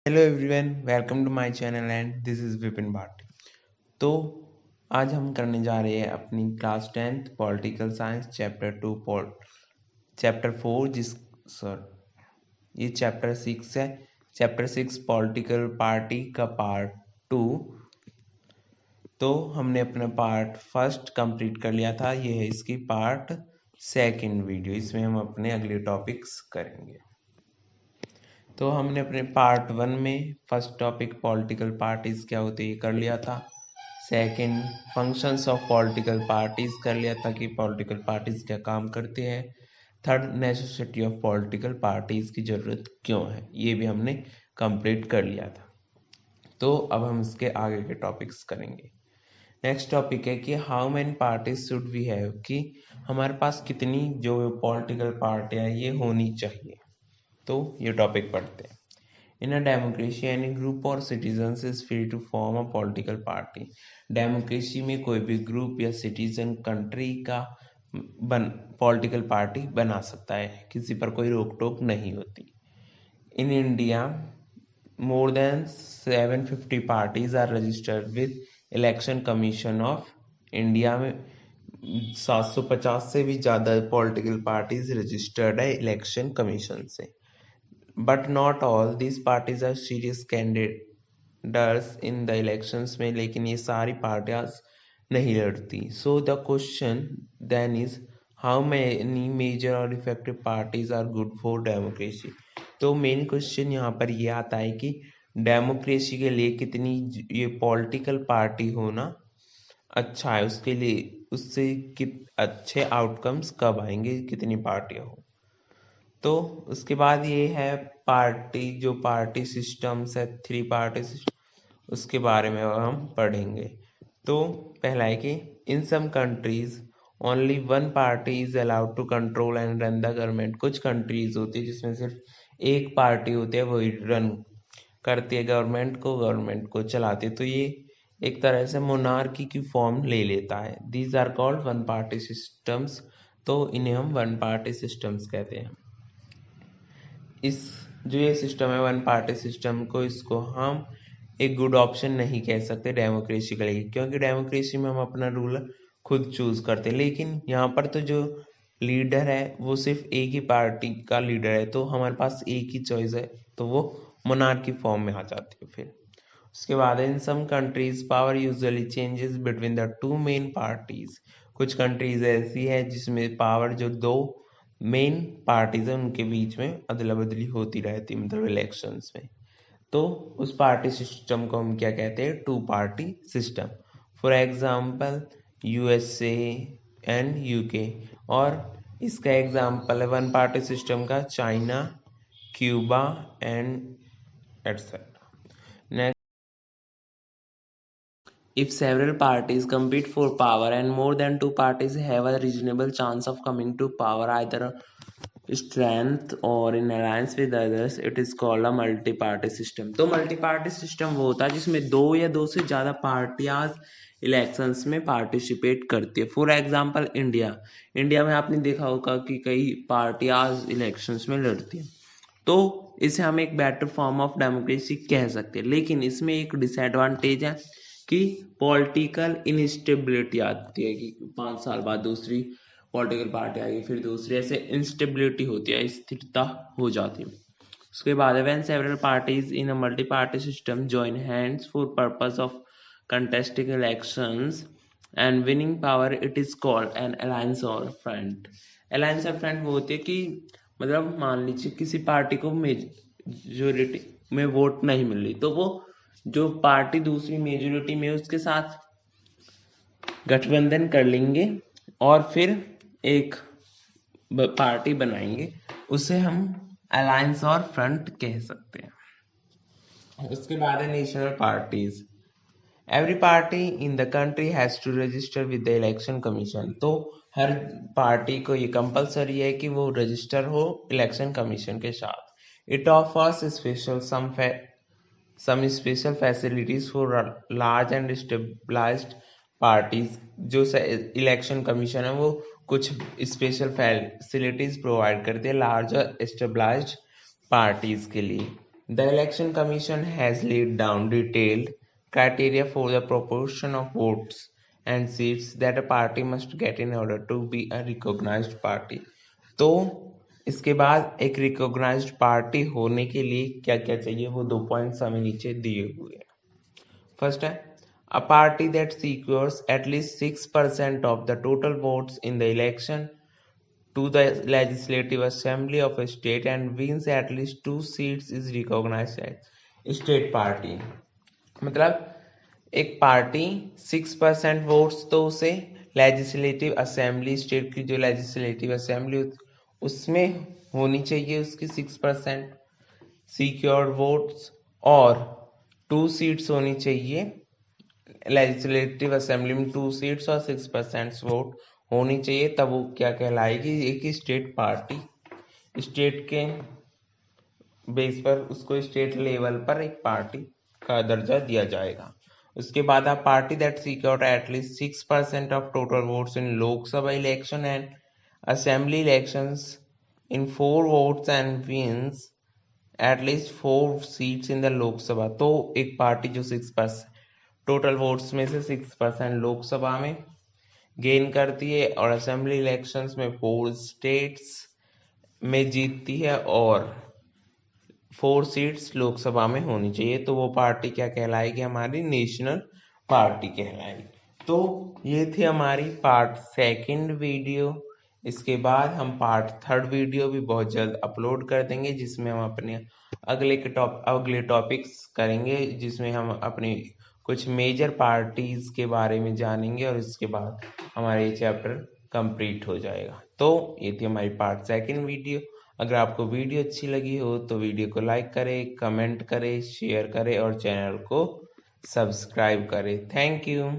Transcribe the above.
Hello everyone, welcome to my channel and this is Vipin Bhat. तो आज हम करने जा रहे हैं अपनी class 10th political science chapter 4 ये चैप्टर 6 है। चैप्टर 6 पॉलिटिकल पार्टी का पार्ट 2। तो हमने अपना पार्ट फर्स्ट कंप्लीट कर लिया था। ये है इसकी पार्ट सेकंड वीडियो। इसमें हम अपने अगले टॉपिक्स करेंगे। तो हमने अपने पार्ट 1 में फर्स्ट टॉपिक पॉलिटिकल पार्टीज क्या होती है कर लिया था। Second functions of political parties कर लिया था कि पॉलिटिकल पार्टीज क्या काम करते हैं। Third necessity of political parties की ज़रूरत क्यों है, ये भी हमने कंप्लीट कर लिया था। तो अब हम इसके आगे के टॉपिक्स करेंगे। नेक्स्ट टॉपिक है कि how many parties should we have, कि हमारे पास कितनी जो पॉलिटिकल पार्टियाँ ये होनी चाहिए। तो ये टॉपिक पढ़ते हैं। In a democracy, any group or citizens is free to form a political party. Democracy में कोई भी ग्रुप या सिटीजन कंट्री का पॉलिटिकल पार्टी बना सकता है, किसी पर कोई रोक टोक नहीं होती। In India more than 750 parties are registered with election commission of India में 750 से भी ज़्यादा पॉलिटिकल पार्टीज रजिस्टर्ड है इलेक्शन कमीशन से। But not all this parties are serious candidates in the elections में, लेकिन ये सारी पार्टियां नहीं लड़ती। So the question then is how many major और effective parties are good for democracy. तो मेन क्वेश्चन यहाँ पर ये आता है कि डेमोक्रेसी के लिए कितनी ये पॉलिटिकल पार्टी होना अच्छा है, उसके लिए उससे अच्छे आउटकम्स कब आएंगे, कितनी पार्टियां हो। तो उसके बाद ये है पार्टी, जो पार्टी सिस्टम्स है, 3 पार्टी सिस्टम, उसके बारे में हम पढ़ेंगे। तो पहला है कि in some countries only one party is allowed to control and run the government. कुछ कंट्रीज होती है जिसमें सिर्फ एक पार्टी होती है, वही रन करती है गवर्नमेंट को चलाती है। तो ये एक तरह से मोनार्की की फॉर्म ले लेता है। These are called one party systems. तो इन्हें हम वन पार्टी सिस्टम्स कहते हैं। इस जो ये सिस्टम है वन पार्टी सिस्टम को, इसको हम एक गुड ऑप्शन नहीं कह सकते डेमोक्रेसी के लिए, क्योंकि डेमोक्रेसी में हम अपना रूल खुद चूज करते हैं। लेकिन यहाँ पर तो जो लीडर है वो सिर्फ एक ही पार्टी का लीडर है, तो हमारे पास एक ही चॉइस है, तो वो मोनार्की फॉर्म में आ जाती है। फिर उसके बाद in some countries power usually changes between the two main parties. कुछ कंट्रीज ऐसी है जिसमें पावर जो दो मेन पार्टीज है उनके बीच में अदला बदली होती रहती, मतलब इलेक्शंस में। तो उस पार्टी सिस्टम को हम क्या कहते हैं, two party system. For example USA and UK, और इसका एग्जाम्पल है वन पार्टी सिस्टम का China, Cuba and etcetera. If several parties compete for power and more than two parties have a reasonable chance of coming to power, either strength or in alliance with others, it is called a multi-party system. तो multi-party system वो होता है जिसमें दो या दो से ज़्यादा पार्टियां इलेक्शंस में पार्टिसिपेट करती है। फॉर एग्जांपल इंडिया में आपने देखा होगा कि कई पार्टियां इलेक्शंस में लड़ती हैं, तो इसे हम एक बेटर फॉर्म ऑफ डेमोक्रेसी कह सकते हैं। लेकिन इसमें एक डिसएडवांटेज है कि पॉलिटिकल इनस्टेबिलिटी आती है, कि 5 साल बाद दूसरी पॉलिटिकल पार्टी आएगी, फिर दूसरी, ऐसे इंस्टेबिलिटी होती है, स्थिरता हो जाती है। उसके बाद when several parties in a multi party system join hands for purpose of contesting elections and winning power, it is called an alliance और फ्रंट। अलायंस और फ्रंट वो होती है कि मतलब मान लीजिए किसी पार्टी को मेजोरिटी में वोट नहीं मिल रही, तो वो जो पार्टी दूसरी मेजोरिटी में उसके साथ गठबंधन कर लेंगे और फिर एक पार्टी बनाएंगे, उसे हम अलायंस और फ्रंट कह सकते हैं। उसके बाद है national parties. Every party in the country has to register with the election commission. तो हर पार्टी को ये कंपलसरी है कि वो रजिस्टर हो इलेक्शन कमीशन के साथ। It offers special some special facilities for large and established parties। जो इलेक्शन कमीशन है वो कुछ स्पेशल फैसिलिटीज प्रोवाइड करती है लार्ज और एस्टेब्लिश्ड पार्टीज के लिए। The election commission has laid down detailed criteria for the proportion of votes and seats that a party must get in order to be a recognized party. तो इसके बाद एक recognised party होने के लिए क्या क्या चाहिए वो 2 पॉइंट्स हमें नीचे दिए हुए हैं. फर्स्ट है a party that secures at least 6% of the total votes in the election to the legislative assembly of a state and wins at least 2 seats is recognized as state party. मतलब एक party 6% votes तो उसे legislative assembly, state की जो legislative assembly उसमें होनी चाहिए उसकी 6% सिक्योर्ड वोट्स, और 2 सीट्स होनी चाहिए लेजिस्लेटिव असेंबली में, 2 सीट्स और 6% वोट होनी चाहिए, तब वो क्या कहलाएगी, एक स्टेट पार्टी. स्टेट के बेस पर उसको स्टेट लेवल पर एक पार्टी का दर्जा दिया जाएगा. उसके बाद आप party that secured at least 6% of total votes in Lok Sabha election and assembly elections in 4 votes and wins at least 4 seats in the Lok Sabha. तो एक पार्टी जो 6% टोटल वोट्स में से 6% लोकसभा में गेन करती है और असेंबली इलेक्शंस में 4 स्टेट्स में जीतती है और 4 सीट्स लोकसभा में होनी चाहिए, तो वो पार्टी क्या कहलाएगी, हमारी नेशनल पार्टी कहलाएगी. तो ये थी हमारी पार्ट 2 वीडियो. इसके बाद हम पार्ट 3 वीडियो भी बहुत जल्द अपलोड कर देंगे, जिसमें हम अपने अगले टॉपिक्स करेंगे, जिसमें हम अपनी कुछ मेजर पार्टीज के बारे में जानेंगे और इसके बाद हमारा ये चैप्टर कंप्लीट हो जाएगा. तो ये थी हमारी पार्ट 2 वीडियो. अगर आपको वीडियो अच्छी लगी हो तो वीडियो को लाइक करें, कमेंट करें, शेयर करें और चैनल को सब्सक्राइब करें. Thank you.